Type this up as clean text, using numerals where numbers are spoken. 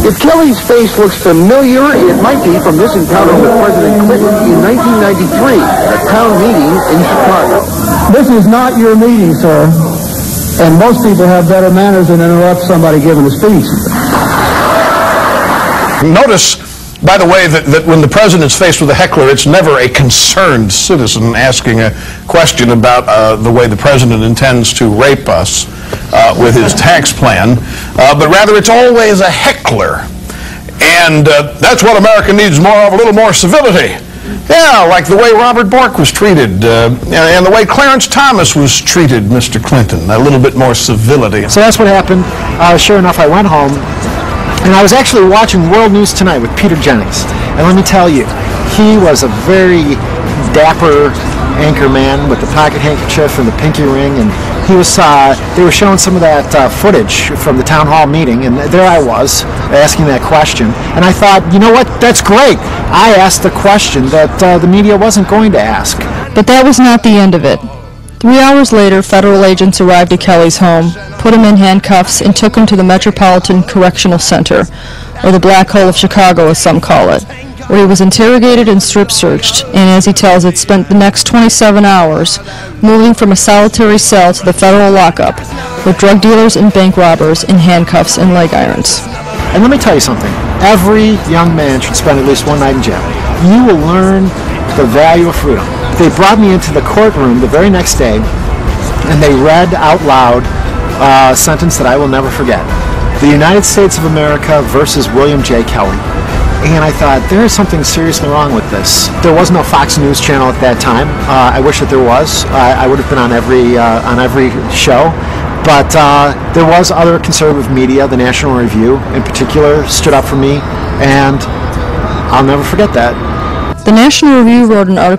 If Kelly's face looks familiar, it might be from this encounter with President Clinton in 1993 at a town meeting in Chicago. This is not your meeting, sir. And most people have better manners than interrupt somebody giving a speech. Notice, by the way, that when the president's faced with a heckler, it's never a concerned citizen asking a question about the way the president intends to rape us with his tax plan, but rather it's always a heckler. And that's what America needs more of, a little more civility. Yeah, like the way Robert Bork was treated, and the way Clarence Thomas was treated, Mr. Clinton, a little bit more civility. So that's what happened. Sure enough, I went home, and I was actually watching World News Tonight with Peter Jennings. And let me tell you, he was a very dapper anchor man with the pocket handkerchief and the pinky ring, and he was, they were showing some of that footage from the town hall meeting, and there I was asking that question, and I thought, you know what, that's great. I asked the question that the media wasn't going to ask. But that was not the end of it. 3 hours later, federal agents arrived at Kelly's home, put him in handcuffs, and took him to the Metropolitan Correctional Center, or the Black Hole of Chicago as some call it, where he was interrogated and strip-searched, and as he tells it, spent the next 27 hours moving from a solitary cell to the federal lockup, with drug dealers and bank robbers in handcuffs and leg irons. And let me tell you something. Every young man should spend at least one night in jail. You will learn the value of freedom. They brought me into the courtroom the very next day, and they read out loud a sentence that I will never forget. The United States of America versus William J. Kelly. And I thought, there is something seriously wrong with this. There was no Fox News channel at that time. I wish that there was. I would have been on every show. But there was other conservative media, the National Review in particular, stood up for me, and I'll never forget that. The National Review wrote an article